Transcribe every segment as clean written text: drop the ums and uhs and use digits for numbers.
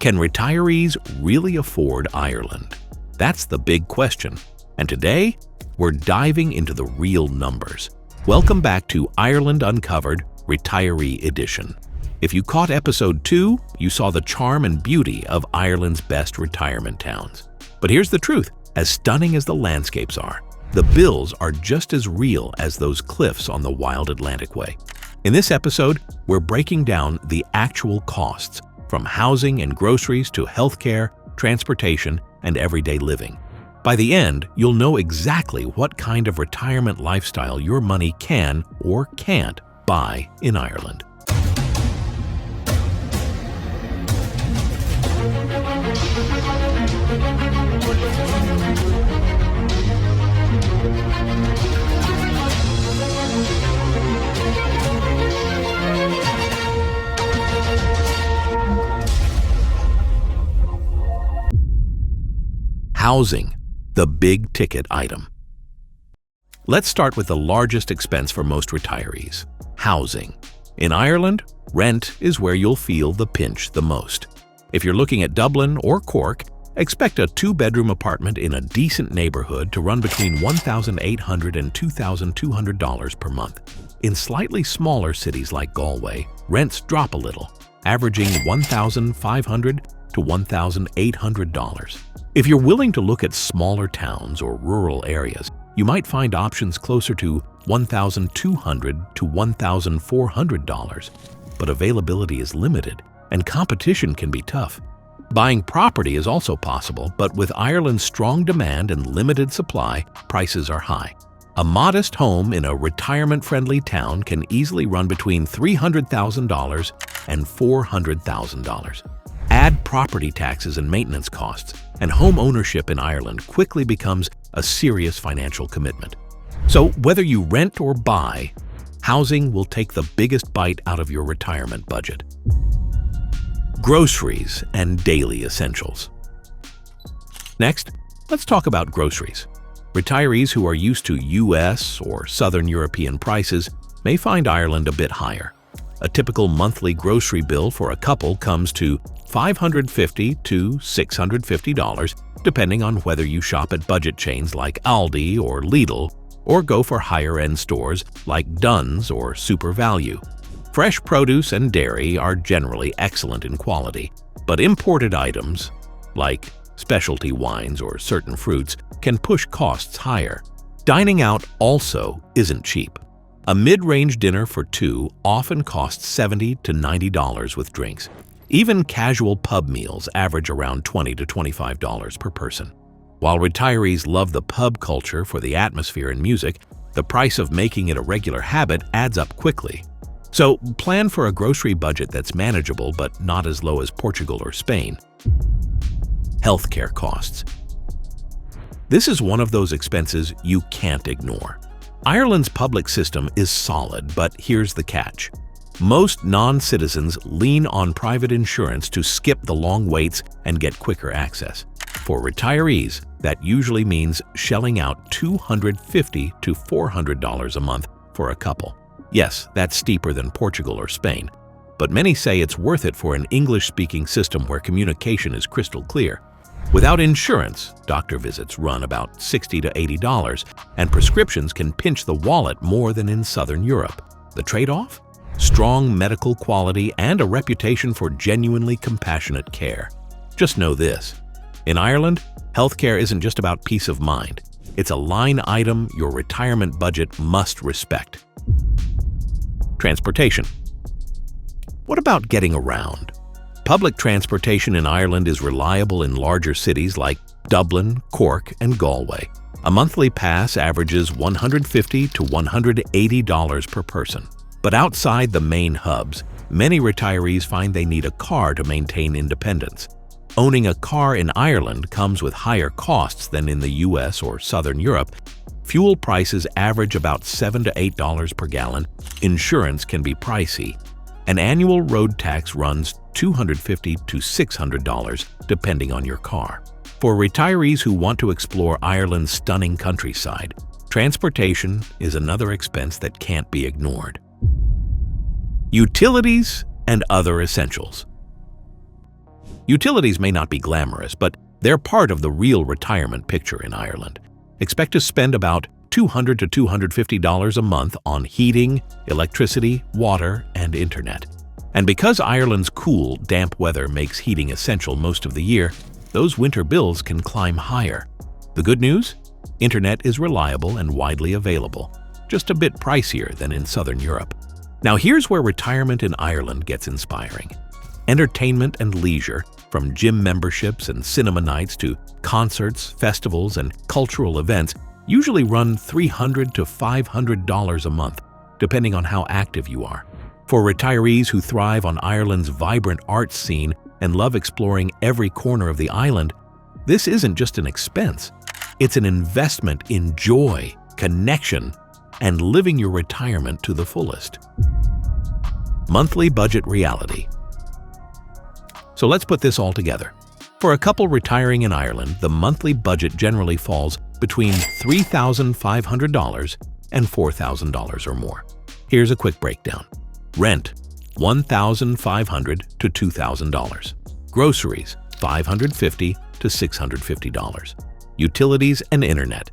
Can retirees really afford Ireland? That's the big question. And today, we're diving into the real numbers. Welcome back to Ireland Uncovered Retiree Edition. If you caught episode 2, you saw the charm and beauty of Ireland's best retirement towns. But here's the truth. As stunning as the landscapes are, the bills are just as real as those cliffs on the wild Atlantic Way. In this episode, we're breaking down the actual costs, from housing and groceries to healthcare, transportation, and everyday living. By the end, you'll know exactly what kind of retirement lifestyle your money can or can't buy in Ireland. Housing, the big-ticket item. Let's start with the largest expense for most retirees: housing. In Ireland, rent is where you'll feel the pinch the most. If you're looking at Dublin or Cork, expect a 2-bedroom apartment in a decent neighborhood to run between $1,800 and $2,200 per month. In slightly smaller cities like Galway, rents drop a little, averaging $1,500 to $1,800. If you're willing to look at smaller towns or rural areas, you might find options closer to $1,200 to $1,400, but availability is limited and competition can be tough. Buying property is also possible, but with Ireland's strong demand and limited supply, prices are high. A modest home in a retirement-friendly town can easily run between $300,000 and $400,000. Add property taxes and maintenance costs, and home ownership in Ireland quickly becomes a serious financial commitment. So whether you rent or buy, housing will take the biggest bite out of your retirement budget. Groceries and daily essentials. Next, let's talk about groceries. Retirees who are used to US or Southern European prices may find Ireland a bit higher. A typical monthly grocery bill for a couple comes to $550 to $650, depending on whether you shop at budget chains like Aldi or Lidl, or go for higher-end stores like Dunn's or Super Value. Fresh produce and dairy are generally excellent in quality, but imported items, like specialty wines or certain fruits, can push costs higher. Dining out also isn't cheap. A mid-range dinner for two often costs $70 to $90 with drinks. Even casual pub meals average around $20 to $25 per person. While retirees love the pub culture for the atmosphere and music, the price of making it a regular habit adds up quickly. So plan for a grocery budget that's manageable but not as low as Portugal or Spain. Healthcare costs. This is one of those expenses you can't ignore. Ireland's public system is solid, but here's the catch. Most non-citizens lean on private insurance to skip the long waits and get quicker access. For retirees, that usually means shelling out $250 to $400 a month for a couple. Yes, that's steeper than Portugal or Spain, but many say it's worth it for an English-speaking system where communication is crystal clear. Without insurance, doctor visits run about $60 to $80, and prescriptions can pinch the wallet more than in Southern Europe. The trade-off? Strong medical quality and a reputation for genuinely compassionate care. Just know this: in Ireland, healthcare isn't just about peace of mind. It's a line item your retirement budget must respect. Transportation. What about getting around? Public transportation in Ireland is reliable in larger cities like Dublin, Cork, and Galway. A monthly pass averages $150 to $180 per person. But outside the main hubs, many retirees find they need a car to maintain independence. Owning a car in Ireland comes with higher costs than in the US or Southern Europe. Fuel prices average about $7 to $8 per gallon. Insurance can be pricey. An annual road tax runs $250 to $600 depending on your car. For retirees who want to explore Ireland's stunning countryside, transportation is another expense that can't be ignored. Utilities and other essentials. Utilities may not be glamorous, but they're part of the real retirement picture in Ireland. Expect to spend about $200 to $250 a month on heating, electricity, water, and internet. And because Ireland's cool, damp weather makes heating essential most of the year, those winter bills can climb higher. The good news? Internet is reliable and widely available, just a bit pricier than in Southern Europe. Now here's where retirement in Ireland gets inspiring. Entertainment and leisure, from gym memberships and cinema nights to concerts, festivals, and cultural events, usually run $300 to $500 a month, depending on how active you are. For retirees who thrive on Ireland's vibrant arts scene and love exploring every corner of the island, this isn't just an expense. It's an investment in joy, connection, and living your retirement to the fullest. Monthly budget reality. So let's put this all together. For a couple retiring in Ireland, the monthly budget generally falls between $3,500 and $4,000 or more. Here's a quick breakdown. Rent, $1,500 to $2,000. Groceries, $550 to $650. Utilities and internet,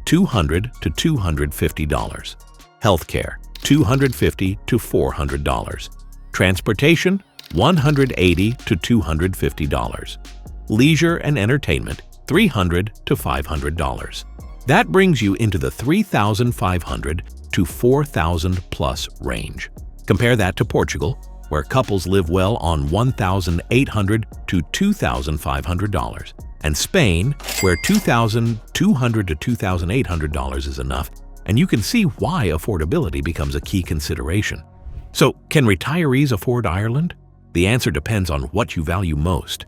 $200 to $250. Healthcare, $250 to $400. Transportation, $180 to $250. Leisure and entertainment, $300 to $500. That brings you into the $3,500 to $4,000 plus range. Compare that to Portugal, where couples live well on $1,800 to $2,500, and Spain, where $2,200 to $2,800 is enough, and you can see why affordability becomes a key consideration. So, can retirees afford Ireland? The answer depends on what you value most.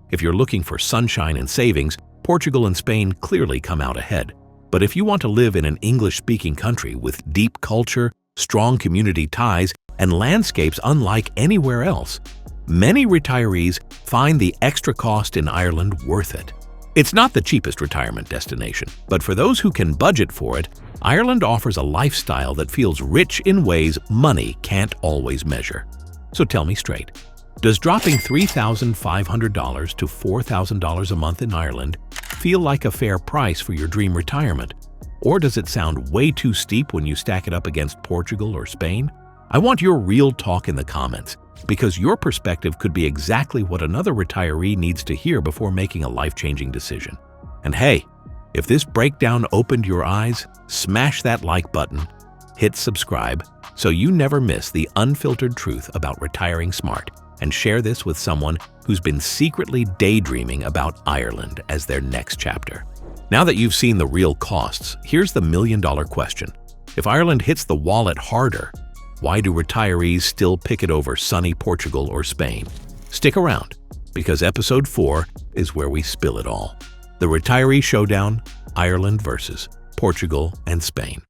If you're looking for sunshine and savings, Portugal and Spain clearly come out ahead. But if you want to live in an English-speaking country with deep culture, strong community ties, and landscapes unlike anywhere else, many retirees find the extra cost in Ireland worth it. It's not the cheapest retirement destination, but for those who can budget for it, Ireland offers a lifestyle that feels rich in ways money can't always measure. So tell me straight, does dropping $3,500 to $4,000 a month in Ireland feel like a fair price for your dream retirement? Or does it sound way too steep when you stack it up against Portugal or Spain? I want your real talk in the comments, because your perspective could be exactly what another retiree needs to hear before making a life-changing decision. And hey, if this breakdown opened your eyes, smash that like button, hit subscribe so you never miss the unfiltered truth about retiring smart, and share this with someone who's been secretly daydreaming about Ireland as their next chapter. Now that you've seen the real costs, here's the million-dollar question. If Ireland hits the wallet harder, why do retirees still pick it over sunny Portugal or Spain? Stick around, because episode 4 is where we spill it all. The Retiree Showdown, Ireland versus Portugal and Spain.